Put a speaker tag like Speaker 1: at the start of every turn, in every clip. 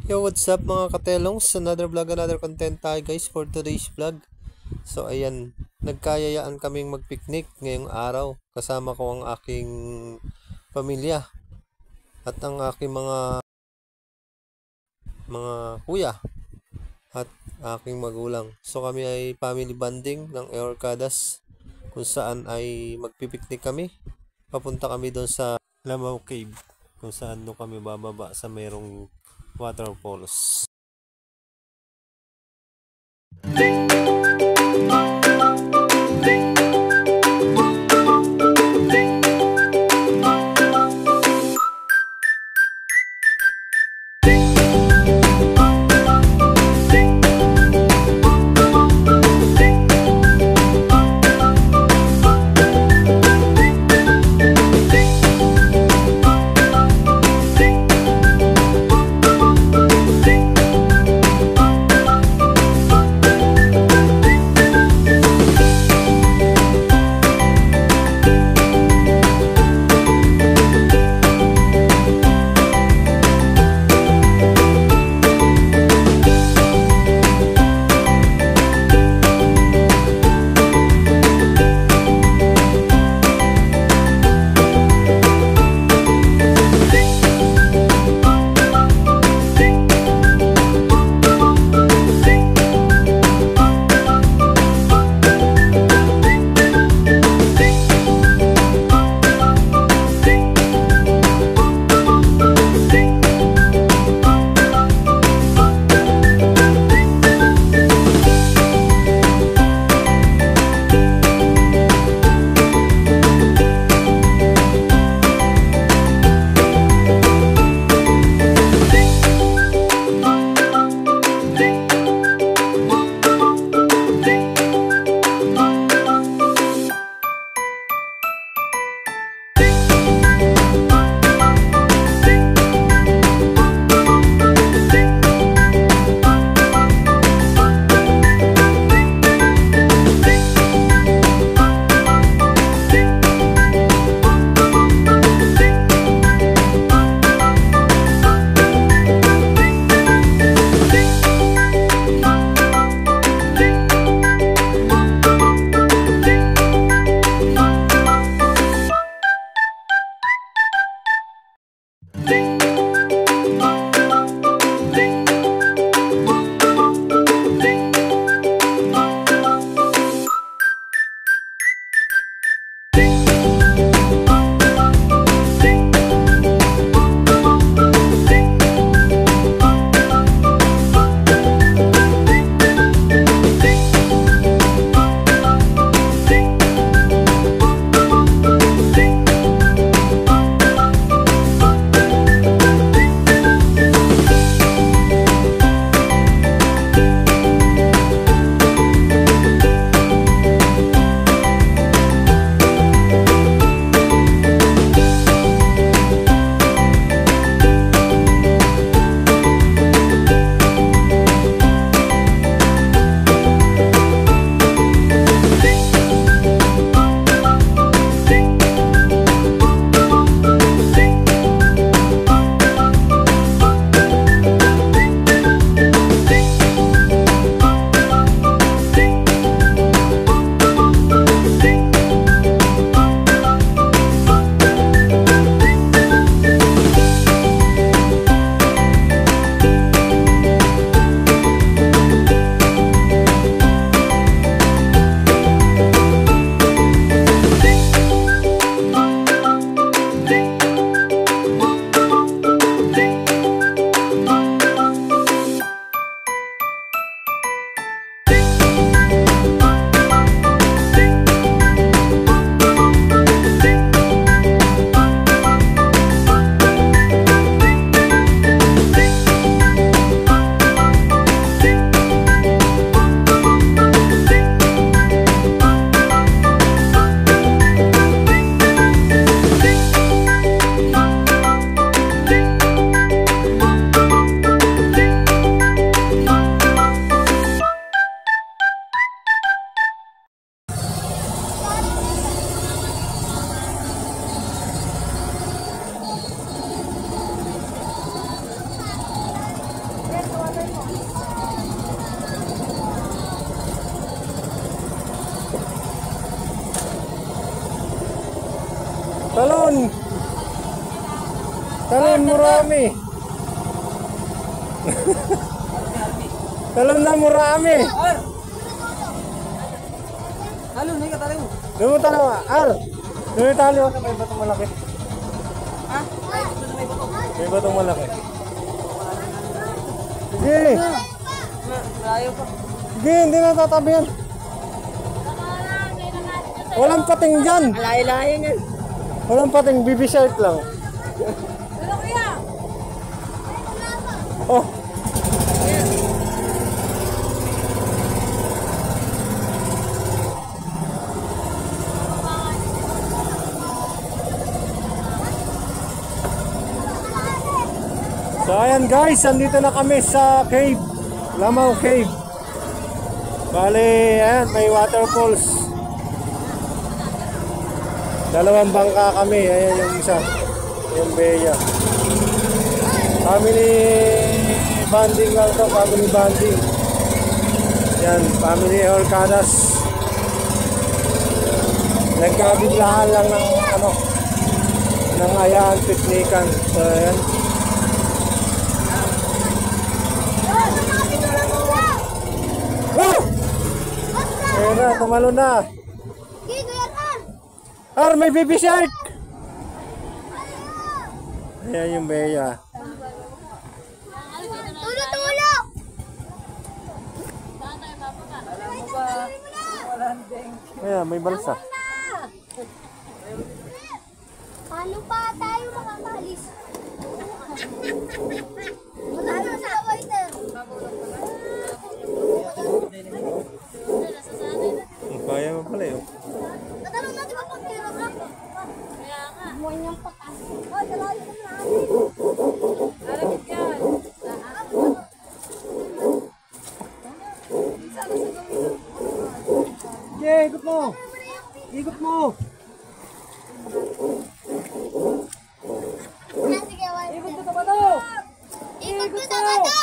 Speaker 1: Yo, what's up mga katelongs? Another vlog, another content tayo guys for today's vlog. So ayan, nagkayayaan kaming magpiknik ngayong araw. Kasama ko ang aking pamilya at ang aking mga kuya at aking magulang. So kami ay family bonding ng Eorcadas kung saan ay magpipiknik kami. Papunta kami doon sa Lamaw Cave kung saan doon kami bababa sa mayroong waterfalls. Talon! Talon, murami! Talon na murami!
Speaker 2: Halo, may katalo.
Speaker 1: Lumutan na, Ar! Lumutan na, may batong malaki.
Speaker 2: Ha?
Speaker 1: May batong malaki. Sige!
Speaker 2: Malayo pa.
Speaker 1: Sige, hindi na tatabi yan. Walang pating dyan.
Speaker 2: Layo-layo yan.
Speaker 1: Walang pating, baby shark lang.
Speaker 2: Ano kuya?
Speaker 1: Oh! So ayan guys, andito na kami sa cave, Lamaw Cave. Bale, ayan, may waterfalls. Dalawang bangka kami, ayan yung isa, yung Bea. Family bonding lang to, family bonding. Yan, family Orcadas. Nagkabiglaan lang ng ano, ng ayaan, piknikan. So ayan. Ayan na, tumalo na. Ar, may baby shark! Ayan yung Bea.
Speaker 3: Tulo!
Speaker 1: Ayan, may balsa.
Speaker 3: Paano pa tayo makakalis? Matalo sa waiter.
Speaker 1: Kaya mo pala yun.
Speaker 3: Matalo natin ba pag tira ka? Kaya nga. Buwan niyang patas. Oh, dalawa yun naman.
Speaker 2: Alamig yan.
Speaker 1: Okay, ikot mo! Ikot mo!
Speaker 3: Sige, waiter.
Speaker 2: Ikot ko ba to?
Speaker 3: Ikot mo sa bato!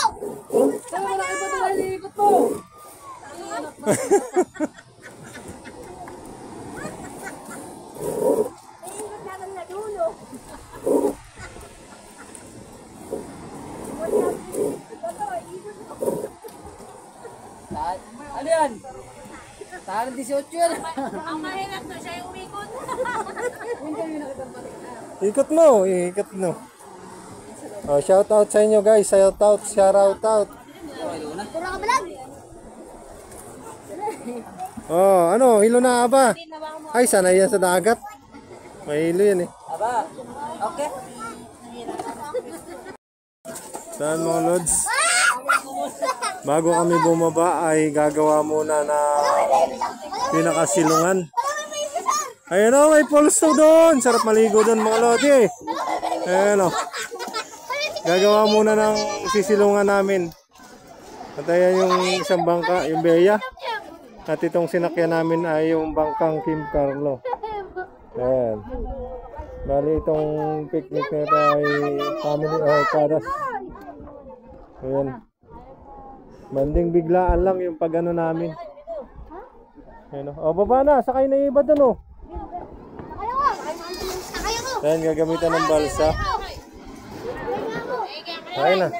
Speaker 2: Saan wala kayo ba ito? Ikot mo!
Speaker 3: Ikot natin na dulo.
Speaker 2: Ano yan? Tahan 18 yan.
Speaker 3: Ang mahirap na siya yung umikot.
Speaker 1: Ikot mo, ikot mo. Oh, shout out sa inyo guys, shout out.
Speaker 3: Pura ka balag.
Speaker 1: Oh, ano, hilo na ba? Ay, sana yan sa dagat. May hilo yan eh.
Speaker 2: Aba, okay.
Speaker 1: Saan mga lods? Bago kami bumaba ay gagawa muna na pinakasilungan. Ayun o, may pulso doon. Sarap maligo doon mga lodi. Ayun o. Gagawa muna ng sisilungan namin. At ayan yung isang bangka, yung Bea. At itong sinakyan namin ay yung bangkang Kim Carlo. Ayan. Bali itong picnic na ito ay family Orcadas. Ayan. Banding biglaan lang yung pag ano namin. Ayan o. O, baba na. Sakay na iba doon o. Ayan, gagamitan ng balsa. Sakay na.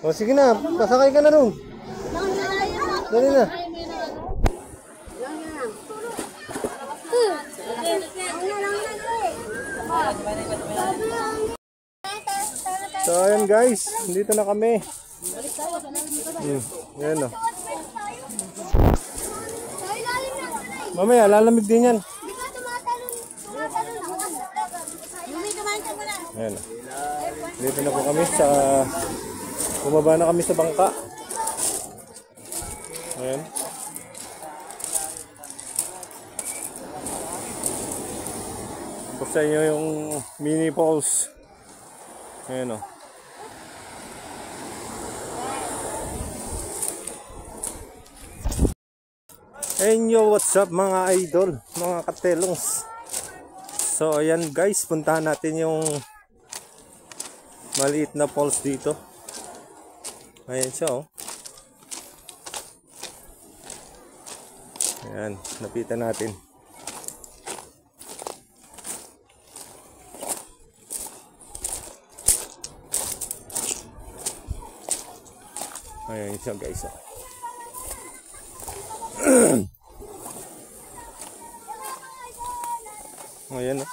Speaker 1: O, sige na. Pasakay ka na doon. Dali na. So ayan guys, dito na kami. Ayan o. Mamaya lalamig din yan. Ayan o. Dito na po kami sa, bumaba na kami sa bangka. Ayan. Tapos sa inyo yung mini falls. Ayan o. Hey yo, what's up mga idol, mga katelongs. So ayan guys, puntahan natin yung maliit na falls dito. Ayan siya, oh. Ayan, lapitan natin. Ayan siya, guys, oh. Ayan, oh.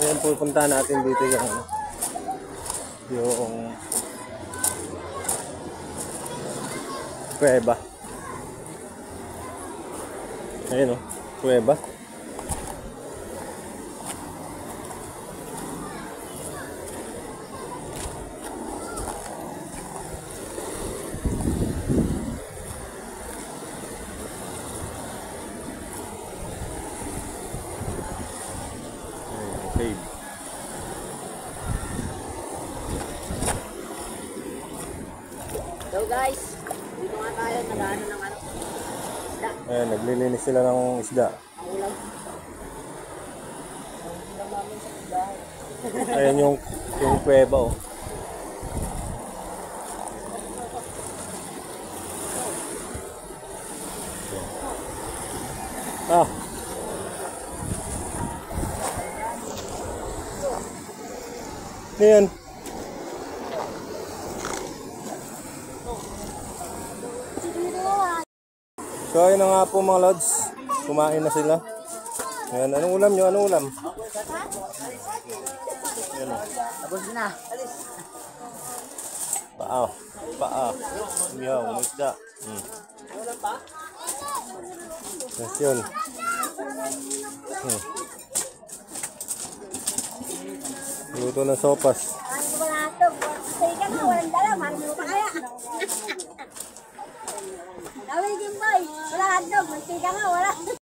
Speaker 1: Ayan, pupunta natin dito yung kuweba. Ayan, oh, kuweba. Ayan, cave.
Speaker 2: So guys, dito nga tayo, nag-ano ng ano.
Speaker 1: Ayan, naglilinis sila ng isda.
Speaker 2: Ang ulam. Ang ulam namin sa bahay.
Speaker 1: Ayan yung kuweba, oh. Ah. Ayan. So ayun na nga po mga lods. Kumain na sila. Ayan, anong ulam nyo? Anong ulam? Ayan, oh.
Speaker 2: Tapos na.
Speaker 1: Paa. Paa. Umihaw. Umisda. Yes, yun. Luto ng sopas.
Speaker 3: Walang dala, mahal mo pa kaya. Dami din boy. Wala hotdog, mantika nga, wala.